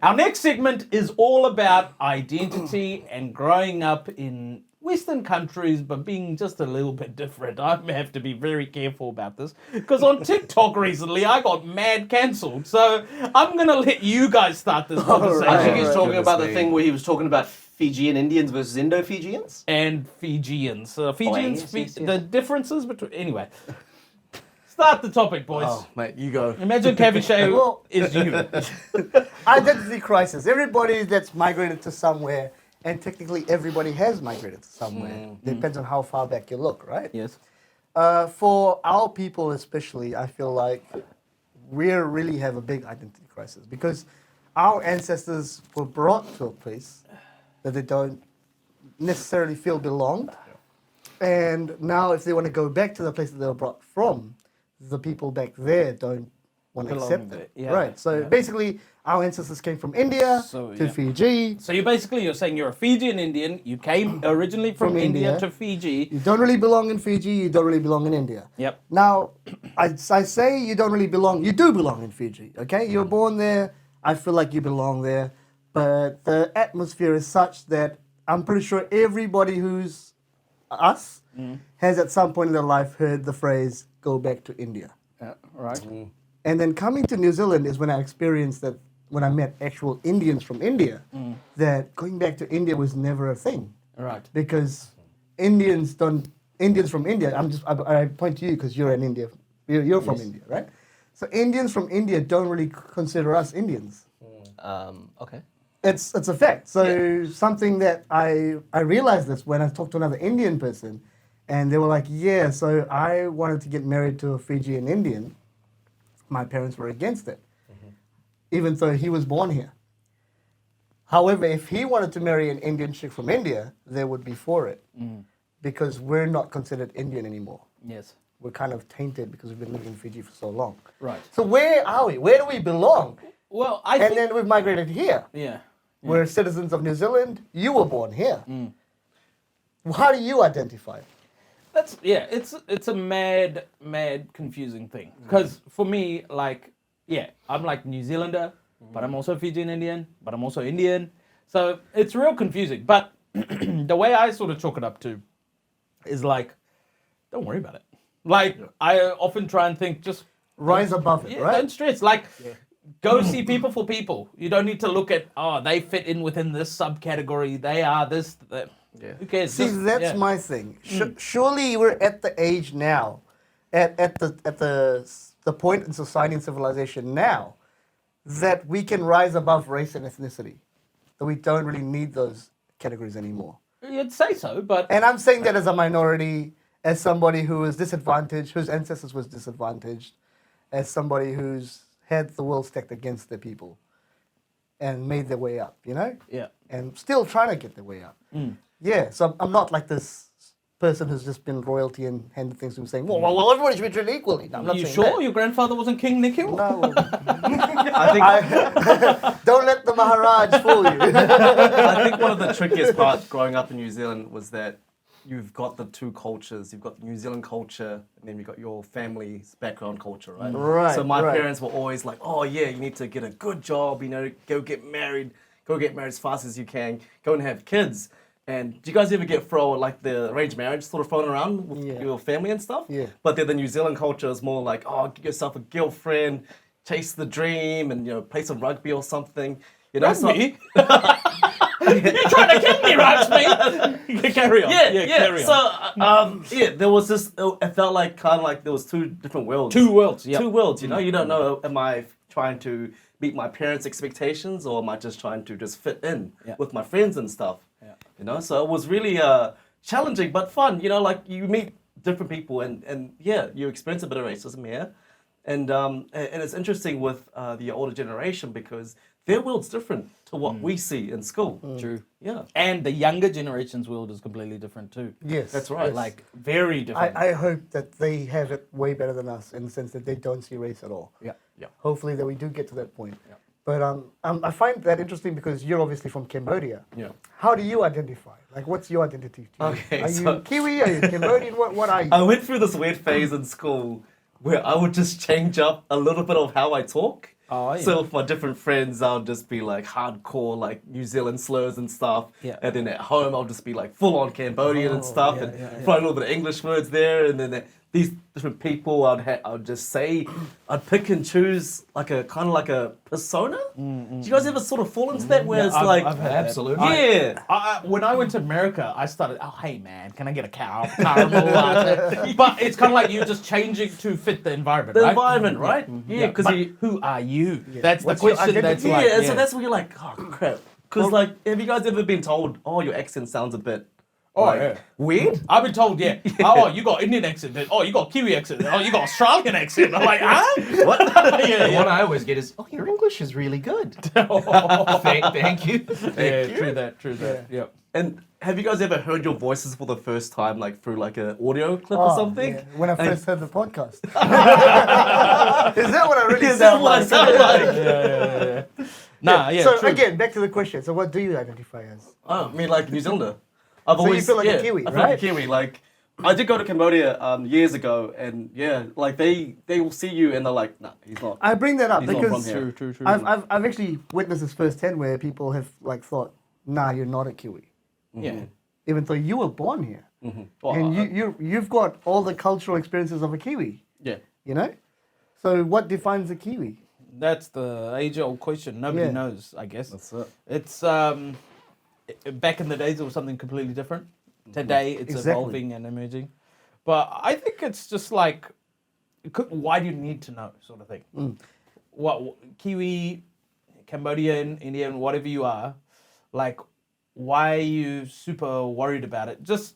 Our next segment is all about identity and growing up in Western countries, but being just a little bit different. I have to be very careful about this because on TikTok recently I got mad cancelled. So I'm going to let you guys start this conversation. I think he's talking about the thing where he was talking about Fijian Indians versus Indo-Fijians. And Fijians. Fijians, yes. the differences between... Anyway, start the topic, boys. Oh, mate, you go. Imagine Cavishay Well- is you. Identity crisis. Everybody that's migrated to somewhere, and technically everybody has migrated to somewhere. Depends on how far back you look, right? Yes. For our people especially, I feel like we really have a big identity crisis because our ancestors were brought to a place that they don't necessarily feel belonged. And now if they want to go back to the place that they were brought from, the people back there don't want to Belong accept there, it. yeah. Right. So basically, our ancestors came from India to Fiji. So you're saying you're a Fijian Indian. You came originally from India to Fiji. You don't really belong in Fiji. You don't really belong in India. Yep. Now, I say you don't really belong. You do belong in Fiji. Okay, you're born there. I feel like you belong there, but the atmosphere is such that I'm pretty sure everybody who's us has at some point in their life heard the phrase "go back to India." Yeah, right. And then coming to New Zealand is when I experienced that, when I met actual Indians from India, that going back to India was never a thing. Right. Because Indians from India, I point to you because you're an Indian, you're from India, right? So Indians from India don't really consider us Indians. Okay. It's a fact. So something that I realized this when I talked to another Indian person, and they were like, yeah, so I wanted to get married to a Fijian Indian. My parents were against it, even though he was born here. However, if he wanted to marry an Indian chick from India, they would be for it, because we're not considered Indian anymore. Yes. We're kind of tainted because we've been living in Fiji for so long. Right. So where are we? Where do we belong? Well, I And think... then we've migrated here. Yeah. We're citizens of New Zealand. You were born here. How do you identify? It's a mad confusing thing. Because for me, like, I'm like New Zealander, but I'm also Fijian Indian, but I'm also Indian. So it's real confusing. But the way I sort of chalk it up to is like, don't worry about it. Like, I often try and think, just Rise above it, right? Don't stress. Like, go see people for people. You don't need to look at, they fit in within this subcategory. They are this. Who cares? See, that's my thing. Surely we're at the age now, at the point in society and civilization now, that we can rise above race and ethnicity. That we don't really need those categories anymore. You'd say so, but... And I'm saying that as a minority, as somebody who is disadvantaged, whose ancestors was disadvantaged, as somebody who's had the world stacked against their people and made their way up, you know? Yeah. And still trying to get their way up. Yeah, so I'm not like this person who's just been royalty and handed things to him saying, well, everybody should be treated equally. No, I'm not You saying sure that. your grandfather wasn't King Nikhil? No. I think Don't let the Maharaj fool you. I think one of the trickiest parts growing up in New Zealand was that you've got the two cultures. You've got the New Zealand culture, and then you've got your family's background culture, right? Right, So my right. parents were always like, oh yeah, you need to get a good job, go get married as fast as you can, go and have kids. And do you guys ever get thrown, like the arranged marriage sort of thrown around with your family and stuff? Yeah. But then the New Zealand culture is more like, get yourself a girlfriend, chase the dream, and play some rugby or something. Rugby? You're trying to kill me, Raksmey! Carry on. Carry on. So, there was this, it felt like kind of like there was two different worlds. Two worlds, yeah. Two worlds, you don't know, am I trying to meet my parents' expectations or am I just trying to just fit in with my friends and stuff? Yeah. So it was really challenging but fun, like you meet different people and you experience a bit of racism here. And it's interesting with the older generation because their world's different to what we see in school. True. Yeah. And the younger generation's world is completely different too. Yes. That's right. Like, very different. I hope that they have it way better than us in the sense that they don't see race at all. Yeah. Hopefully that we do get to that point. Yeah. But I find that interesting because you're obviously from Cambodia. Yeah. How do you identify? Like, what's your identity? To you? Okay, Are so- you Kiwi? Are you Cambodian? What are you? I went through this weird phase in school where I would just change up a little bit of how I talk. Oh, yeah. So with my different friends, I'll just be like hardcore like New Zealand slurs and stuff. Yeah. And then at home, I'll just be like full on Cambodian and stuff, yeah, and yeah, yeah. throw a little bit of English words there. And then these different people, I'd just say, I'd pick and choose like a kind of like a persona. Do you guys ever sort of fall into that where Yeah, it's I've- like I've had that. Absolutely. yeah. When I went to America, I started, oh, hey, man, can I get a caramel latte? But it's kind of like you're just changing to fit the environment, The right? environment, right? Yeah, because but you. who are you? That's the What's your question that's identity? like, Yeah, so that's where you're like, oh crap. Because like, have you guys ever been told, oh, your accent sounds a bit like, yeah. weird? I've been told, yeah. Oh, you got Indian accent. Then. Oh, you got Kiwi accent. Then. Oh, you got Australian accent. I'm like, huh? What? The one I always get is, oh, your English is really good. Thank you. True that. Yeah. And have you guys ever heard your voices for the first time, like through like an audio clip or something? Yeah, when I first heard the podcast. Is that what I really Is that sound what I like? sound like? Yeah. Nah, yeah. So true. again, back to the question. So what do you identify as? I mean, like New Zealander. I've So you feel like a Kiwi, I feel like right? a Kiwi. Like, I did go to Cambodia years ago, and yeah, like they will see you and they're like, nah, he's not. I bring that up He's not because from here. True. I've actually witnessed this firsthand where people have like thought, nah, you're not a Kiwi, Yeah. even though you were born here, Well, and you've got all the cultural experiences of a Kiwi. yeah. You know, so what defines a Kiwi? That's the age-old question. Nobody Yeah. knows, I guess. That's it. It's back in the days it was something completely different. Today it's Exactly. evolving and emerging. But I think it's just like, why do you need to know, sort of thing. What Kiwi, Cambodian, Indian, whatever you are, like, why are you super worried about it? Just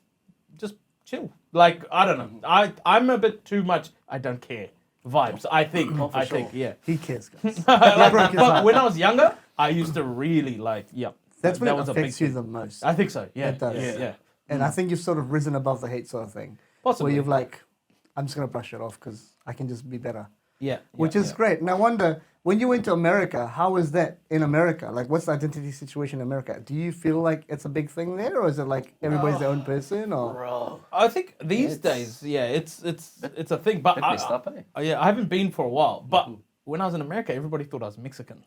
chill. Like, I don't know. I'm a bit too much. I don't care. Vibes. I think. I think. Yeah. He cares, guys. But when I was younger, I used to really like. Yeah. That's when that it was a big affects you thing. the most. I think so. Yeah. It does. Yeah. And I think you've sort of risen above the hate sort of thing. Possibly. Where you've like, I'm just going to brush it off because I can just be better. Yeah. Which is great. And I wonder, when you went to America, how is that in America? Like, what's the identity situation in America? Do you feel like it's a big thing there? Or is it like everybody's their own person? Or Bro. I think these days, yeah, it's a thing. But Bit messed up, eh? yeah, I haven't been for a while. But when I was in America, everybody thought I was Mexican.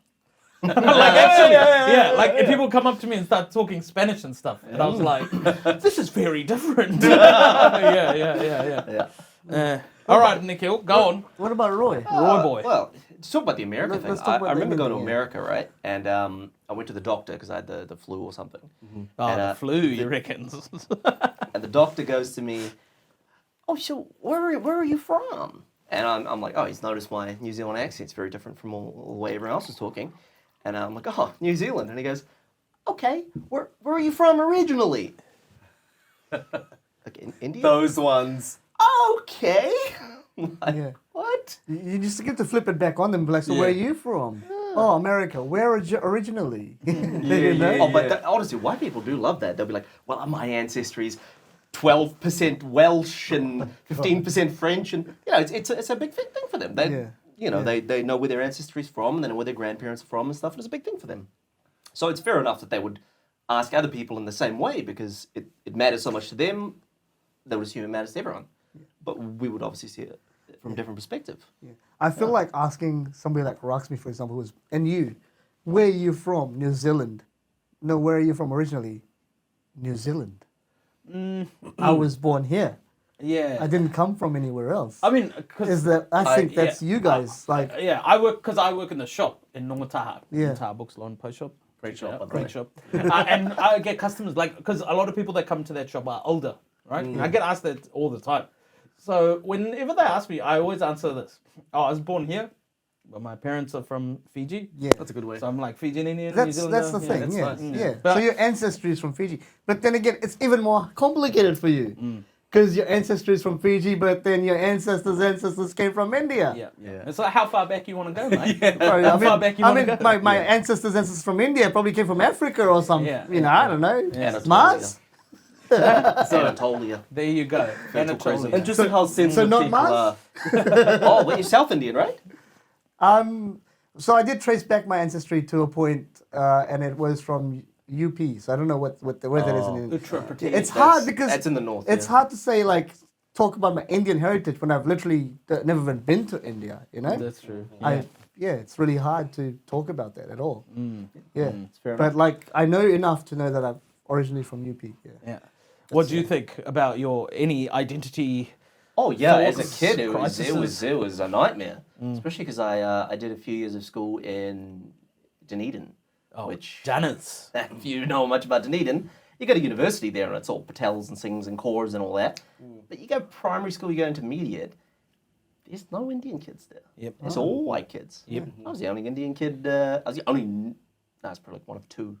Like actually, yeah, like people come up to me and start talking Spanish and stuff, and I was like, "This is very different." yeah. All right, Nikhil, go on, what about Roy? Roy boy. Well, to talk about the America thing, Let's talk about I remember the going to Indian, yeah. America, right? And I went to the doctor because I had the flu or something. Oh, And, the flu, you reckon? And the doctor goes to me, "Oh, so where are you from?" And I'm like, "Oh, he's noticed my New Zealand accent's very different from all the way everyone else is talking." And I'm like, "Oh, New Zealand." And he goes, "Okay, where are you from originally?" Like in India. Those ones. Okay. Like, Yeah. what? You just get to flip it back on them and be like, so where are you from? Oh, America. Where originally? You know? Oh, but honestly, white people do love that. They'll be like, "Well, my ancestry's 12% Welsh and 15% French," and you know, it's a big thing for them. They, Yeah. you know, they know where their ancestry's from, and they know where their grandparents are from and stuff, and it's a big thing for them. So it's fair enough that they would ask other people in the same way because it matters so much to them. They would assume it matters to everyone, but we would obviously see it from a different perspective. Yeah. I feel like asking somebody like Raksmey, for example, and you, where are you from? New Zealand. No, where are you from originally? New Zealand. I was born here. Yeah. I didn't come from anywhere else. I mean, because Is that I think that's you guys. Like, yeah, I work in the shop in Nongataha. Yeah. Nongataha Book Salon Post Shop. Great shop, by the Great way. shop. And I get customers like, because a lot of people that come to that shop are older, right? I get asked that all the time. So whenever they ask me, I always answer this. Oh, I was born here, but my parents are from Fiji. yeah. That's a good way. So I'm like Fijian Indian, New That's Zealander. the thing, that's yeah, nice. yeah. But- So your ancestry is from Fiji, but then again, it's even more complicated for you because your ancestry is from Fiji, but then your ancestors came from India. Yeah. It's like how far back you want to go, mate. Sorry, How far back you I want mean, to go? my ancestors from India probably came from Africa or something. Yeah, you know, yeah, I don't know. Anatolia. Mars. Anatolia. There you go. Anatolia. And just how sensitive not people Mars? are. Oh, wait, you're South Indian, right? So I did trace back my ancestry to a point, and it was from UP. So I don't know where that is in Uttar Pradesh. It's hard because that's in the north. It's hard to say like talk about my Indian heritage when I've literally never even been to India. You know. That's true. I it's really hard to talk about that at all. Yeah, fair but like I know enough to know that I'm originally from UP. Yeah. Yeah. What do you think about any identity? Oh yeah, as a thoughts, kid, it crises? was a nightmare, especially because I did a few years of school in Dunedin, which Janets. if you know much about Dunedin, you go to university there and it's all Patels and Singhs and Kaurs and all that. But you go primary school, you go intermediate, there's no Indian kids there. Yep. It's all white kids. Yep. I was the only Indian kid. I was the only. No, it's probably like one of two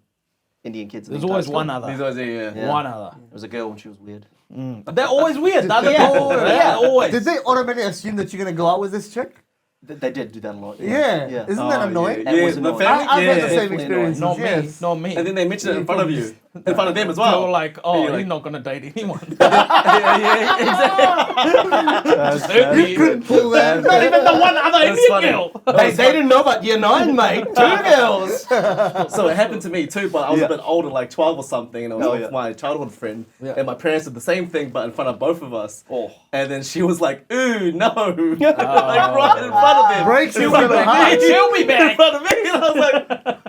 Indian kids. There's always one other. These guys, yeah. One other. It was a girl and she was weird. They're always weird. They're Yeah. always. Did they automatically assume that you're gonna go out with this chick? They did do that a lot. Yeah. Yeah. Isn't that annoying? That was the annoying. family, I've had the same definitely experience. Not me. Yes. Not me. And then they mention it in front of you, in front of them as They well. were like, oh, you're like- he's not gonna date anyone. You couldn't pull that. Not even the one other Indian funny. girl. Hey, they didn't know about year 9, mate. 2 girls. So it happened to me too, but I was Yeah. a bit older, like 12 or something, and I was Oh, with yeah. my childhood friend, Yeah. and my parents did the same thing, but in front of both of us. Oh. And then she was like, "Ooh, no!" like right in front of them. Breaks In you front with of a me. heart. She'll be In back. front of me, and I was like,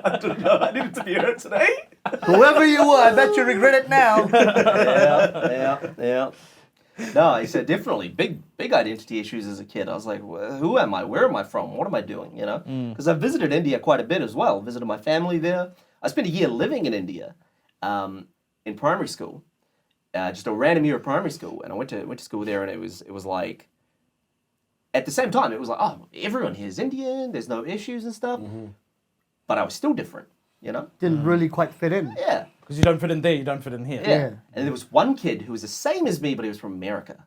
"I don't know. I needed to be hurt today." Whoever you were, I bet you regret it now. Yeah. No, I said definitely big identity issues as a kid. I was like, who am I? Where am I from? What am I doing? You know, because I visited India quite a bit as well. Visited my family there. I spent a year living in India, in primary school, just a random year of primary school, and I went to school there, and it was like, at the same time, it was like, oh, everyone here is Indian. There's no issues and stuff, but I was still different. You know? Didn't really quite fit in. Yeah. Because you don't fit in there, you don't fit in here. Yeah. And there was one kid who was the same as me, but he was from America.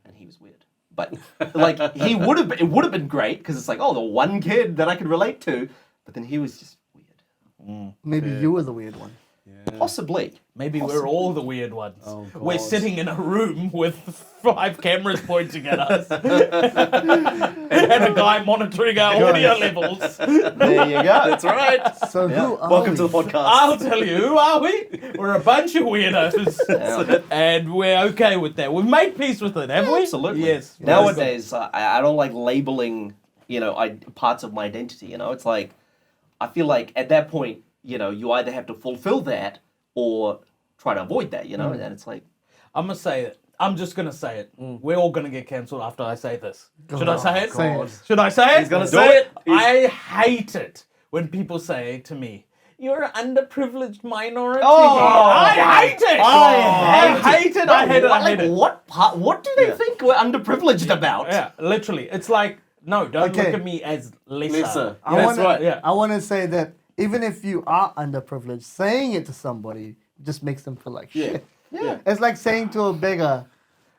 And he was weird. But like it would have been great because it's like, oh, the one kid that I could relate to, but then he was just weird. Maybe you were the weird one. Possibly. Maybe we're all the weird ones. Oh, We're God. sitting in a room with 5 cameras pointing at us. and a guy monitoring our audio levels. There you go. That's right. So who are Welcome we? to the podcast. I'll tell you, who are we? We're a bunch of weirdos. And we're okay with that. We've made peace with it, have we? Absolutely. Yes. Nowadays, I don't like labeling, parts of my identity. It's like, I feel like at that point, you either have to fulfill that or try to avoid that, and it's like, I'm going to say it. I'm just going to say it. We're all going to get cancelled after I say this. Should I say it? Say it. Should I say it? He's gonna Do say it. I hate it when people say to me, you're an underprivileged minority. Oh, I hate it. I hate it. I hate it. I hate it. What do they think we're underprivileged about? Yeah, literally. It's like, no, don't Okay. look at me as lesser. Lisa. I That's wanna, right. Yeah. I want to say that even if you are underprivileged, saying it to somebody just makes them feel like shit. Yeah. It's like saying to a beggar,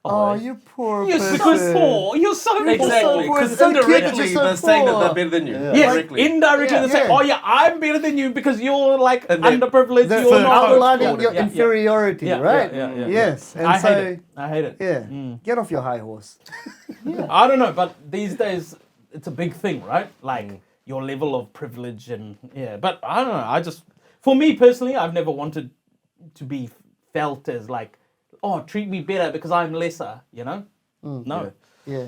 "Oh, you poor You're person." so poor. You're so poor. Exactly. poor. Because So cute, indirectly, you're so they're saying that poor. they're better than you. Yeah. Yes, Directly. indirectly they say, Yeah. oh yeah, I'm better than you because you're like And then underprivileged. They're You're not outlining your Yeah. inferiority, Yeah, right? yeah. Yes, and I so hate it. I hate it. yeah, get off your high horse. I don't know, but these days it's a big thing, right? Like your level of privilege and but I don't know. For me personally, I've never wanted to be felt as like, oh, treat me better because I'm lesser, No. Yeah,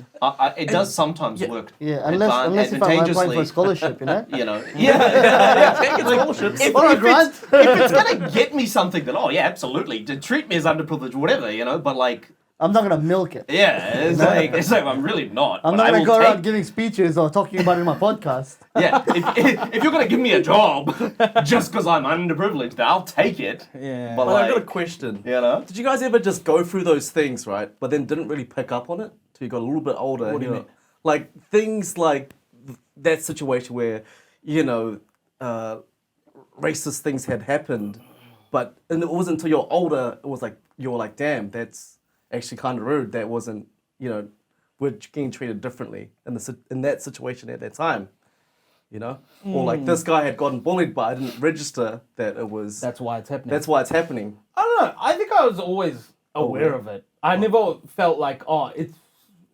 It does sometimes work. yeah. Unless if I'm applying for a advantageously, scholarship, If Or a grant. if it's gonna get me something, then absolutely, to treat me as underprivileged, whatever, But like, I'm not gonna milk it. it's like I'm really not. I'm but not I gonna will go take- around giving speeches or talking about it in my podcast. Yeah, if you're gonna give me a job just because I'm underprivileged, then I'll take it. Yeah. But Well, I've got a like, question. Did Did you guys ever just go through those things, right, but then didn't really pick up on it till you got a little bit older? What do you mean? Like things like that situation where, racist things had happened, and it wasn't until you're older, it was like, you're like, damn, that's actually kind of rude. That wasn't, we're getting treated differently in that situation at that time. Or like this guy had gotten bullied, but I didn't register that it was. That's why it's happening. That's why it's happening. I don't know. I think I was always aware of it. I never felt like, oh,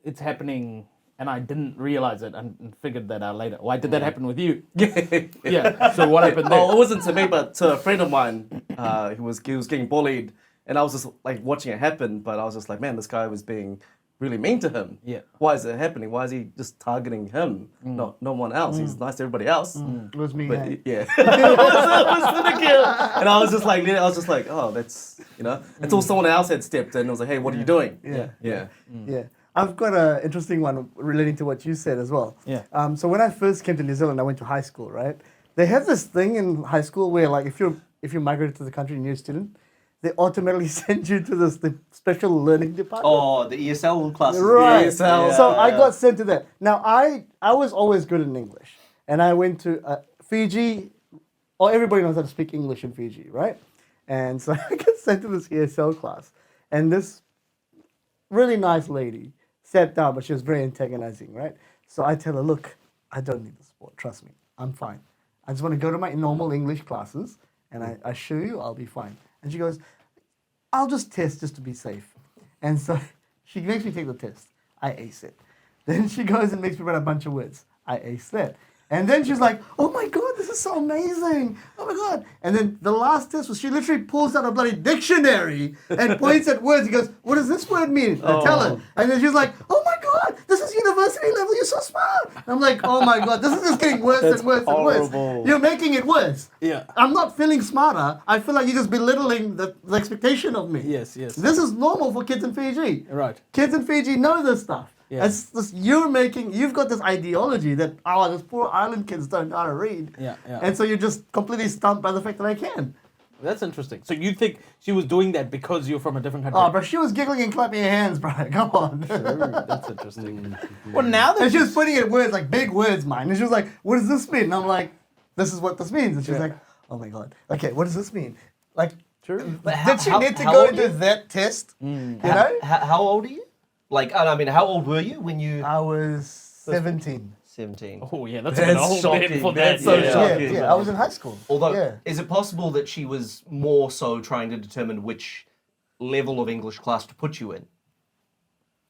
it's happening, and I didn't realize it and figured that out later. Why did that happen with you? Yeah. So what happened there? Oh, it wasn't to me, but to a friend of mine. He was getting bullied, and I was just like watching it happen. But I was just like, man, this guy was being really mean to him. Yeah. Why is it happening? Why is he just targeting him, not no one else? He's nice to everybody else. It was me. But hey. yeah, it was Nikhil. And I was just like, oh, that's until someone else had stepped in and was like, hey, what are you doing? Yeah. Yeah. I've got an interesting one relating to what you said as well. Yeah. So when I first came to New Zealand, I went to high school, right? They have this thing in high school where, like, if you migrated to the country and you're a student, they automatically send you to the special learning department. Oh, the ESL classes. Right. ESL. So I got sent to that. Now, I was always good in English. And I went to Fiji, or everybody knows how to speak English in Fiji, right? And so I got sent to this ESL class. And this really nice lady sat down, but she was very antagonizing, right? So I tell her, look, I don't need the support. Trust me. I'm fine. I just want to go to my normal English classes, and I assure you I'll be fine. And she goes, I'll just test just to be safe. And so she makes me take the test. I ace it. Then she goes and makes me write a bunch of words. I ace that. And then she's like, oh my God, this is so amazing. Oh my God. And then the last test was she literally pulls out a bloody dictionary and points at words. He goes, what does this word mean? I tell her. And then she's like, oh my God, this is university level. You're so smart. And I'm like, oh my God, this is just getting worse and worse and worse. You're making it worse. Yeah. I'm not feeling smarter. I feel like you're just belittling the expectation of me. Yes. This is normal for kids in Fiji. Right. Kids in Fiji know this stuff. Yeah. It's this, you've got this ideology that, those poor island kids don't know how to read. Yeah. And so you're just completely stumped by the fact that I can. That's interesting. So you think she was doing that because you're from a different country? Oh, but she was giggling and clapping her hands, bro. Come on. Sure, that's interesting. Well, now that And she was putting in words, like big words, mine. And she was like, what does this mean? And I'm like, this is what this means. And she's like, oh my God. Okay, what does this mean? Like, did she need to go and do that test? You know? How old are you? Like, I mean, how old were you when you... I was 17. 17. Oh, yeah, that's an old shocking. man for That's that. so shocking. Yeah, I was in high school. Although, is it possible that she was more so trying to determine which level of English class to put you in?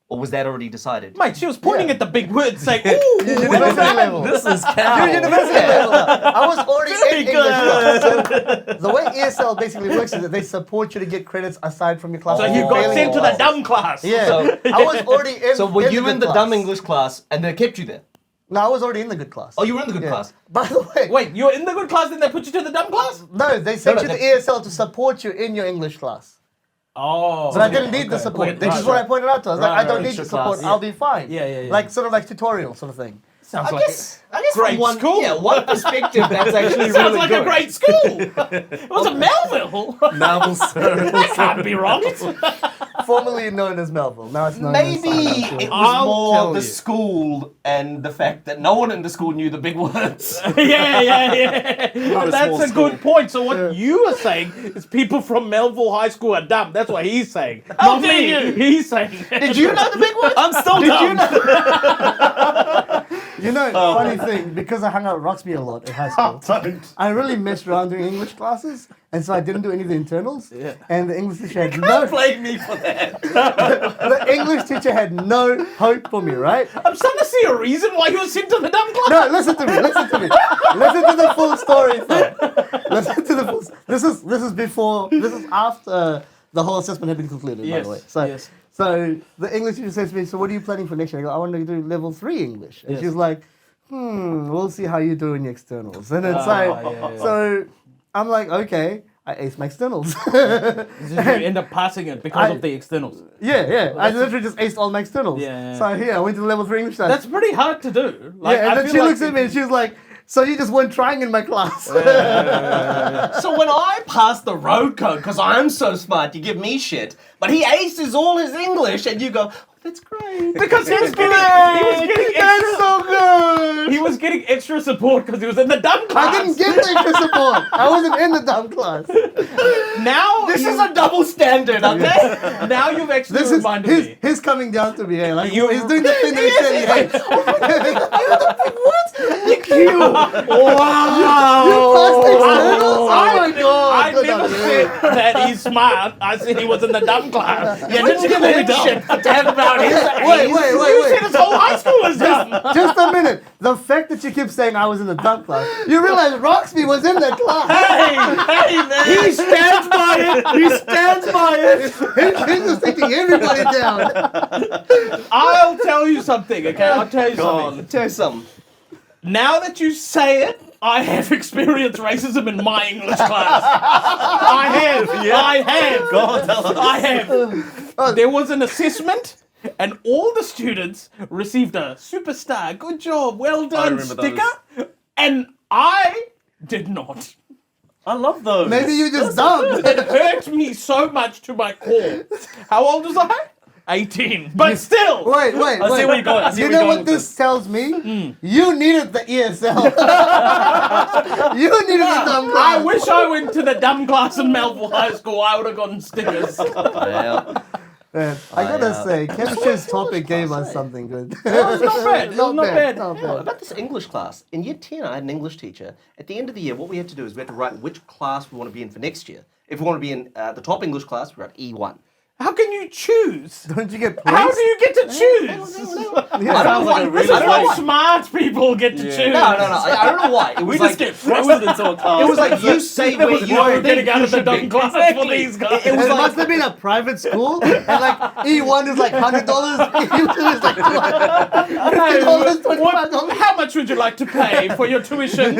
Or was that already decided? Mate, she was pointing at the big words saying, ooh, University level. This is cow. You're university level. I was already in English class. So the way ESL basically works is that they support you to get credits aside from your class. So you got sent to the dumb class. Yeah. So- I was already in So were you in the good dumb class. English class and they kept you there? No, I was already in the good class. Oh, you were in the good class? By the way, Wait, you're in the good class, then they put you to the dumb class? no, they sent No, you no, to ESL to support you in your English class. Oh. But I didn't need the support. Okay, This is what I pointed out to her. I was like, Right, I don't right, need extra the support. class. I'll be fine. Yeah. Like sort of like tutorial sort of thing. Sounds I like guess from great one, school. Yeah, one perspective, that's actually Sounds really like good. a great school. It was a Melville. Marvel Circle. That can't be wrong. Formerly known as Melville. Now it's known Maybe as it was I'll more tell the you. school and the fact that no one in the school knew the big words. yeah. a That's small a good point. So what you are saying is people from Melville High School are dumb. That's what he's saying. Not dare me. you. He's saying. Did you know the big words? I'm still dumb. You know, funny thing, because I hung out with Raksmey a lot in high school, I really messed around doing English classes, and so I didn't do any of the internals. Yeah. And the English teacher had no Blame me for that. the English teacher had no hope for me, right? I'm starting to see a reason why you were sent to the dumb class. No, listen to me. Listen to the full story, though. Listen to the full. This is after the whole assessment had been concluded, by Yes, the way. So, yes. so the English teacher says to me, "So what are you planning for next year?" I go, "I want to do level 3 English," and Yes. she's like, "We'll see how you do in your externals." And it's yeah. so I'm like, okay. I aced my externals. You end up passing it because of the externals. Yeah. I literally just aced all my externals. Yeah. So here, I went to the level 3 English class. That's pretty hard to do. Like, yeah, and I then feel she like looks at me and she's like, "So you just weren't trying in my class?" So when I pass the road code, because I'm so smart, you give me shit. But he aces all his English, and you go, oh, that's great. Because he was getting That's extra, so good. he was getting extra support because he was in the dumb class. I didn't get the extra support. I wasn't in the dumb class. Now This is a double standard, okay? now you've actually This is reminded me. his coming down to me. Hey, like You- he's doing the thing that he said he hates. Wow! You passed externals? Oh my god! I Good never on you. said that he's smart. I said he was in the dumb class. You didn't give him shit for damn about his Wait. You said his whole high school was dumb. Just a minute. The fact that you keep saying I was in the dumb class, you realize Raksmey was in that class. Hey, man. He stands by He stands by it. He's just taking everybody down. I'll tell you something, okay? I'll tell you Go something. on, tell us something. Now that you say it, I have experienced racism in my English class. I have. Go on, tell us. I have. There was an assessment, and all the students received a superstar, good job, well done remember sticker, and I did not. I love those. Maybe you just dumb. It hurt me so much to my core. How old was I? 18. But still. Wait. I see where you're going. I see You where you're know going what with this tells me? You needed the ESL. You needed the dumb I class. wish I went to the dumb class in Melville High School. I would have gotten stickers. Yeah. Man, I gotta say, chemistry's topic gave us something good. It's not bad. It's not bad. Oh, about this English class. In year 10, I had an English teacher. At the end of the year, what we had to do is we had to write which class we want to be in for next year. If we want to be in the top English class, we write E1. How can you choose? Don't you get How points? I do you get to choose? I don't know why. like a really I don't know like- smart people get to choose. No. I don't know why. It was We like just get thrusted into a class. it was like you say where you You're getting out you of the should dumb be. class for these guys. It was It like must have been a private school, and like E1 is like $100, E2 is like $50, $25. How much would you like to pay for your tuition?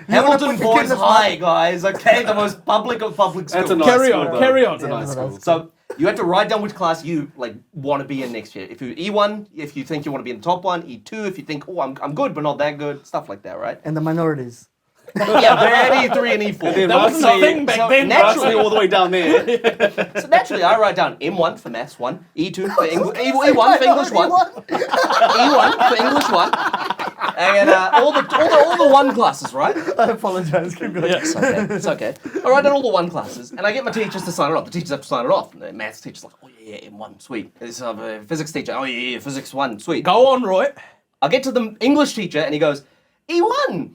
Hamilton put the Boys kids in the High, guys. Okay, the most public of public schools. That's a nice Carry school, on, though. carry on. It's a nice school. So you had to write down which class you like want to be in next year. If you E1, if you think you want to be in the top one, E2, if you think, oh, I'm good but not that good, stuff like that, right? And the minorities. Yeah, but at E3 and E4. That wasn't a thing back so then. naturally, all the way down there. So naturally, I write down M1 for maths 1, E2 for English, E1 for English 1, E1 for English 1, and all the one classes, right? I apologize. Keep going. It's okay. It's okay. I write down all the one classes, and I get my teachers to sign it off. The teachers have to sign it off. And the maths teacher's like, oh yeah, M1, sweet. This physics teacher, oh yeah, physics 1, sweet. Go on, Roy. I get to the English teacher, and he goes, E1.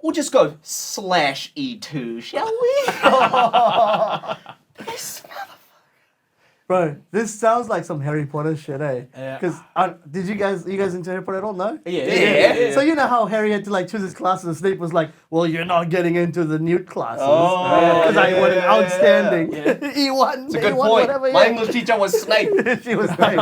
We'll just go /E2, shall we? This Bro, this sounds like some Harry Potter shit, eh? Yeah. Because did you guys into Harry Potter at all? No. Yeah. So you know how Harry had to like choose his classes, and Snape was like, "Well, you're not getting into the newt classes because I was outstanding." E1, It's a good A1, point. whatever. My yeah. English teacher was Snape. She was Snape.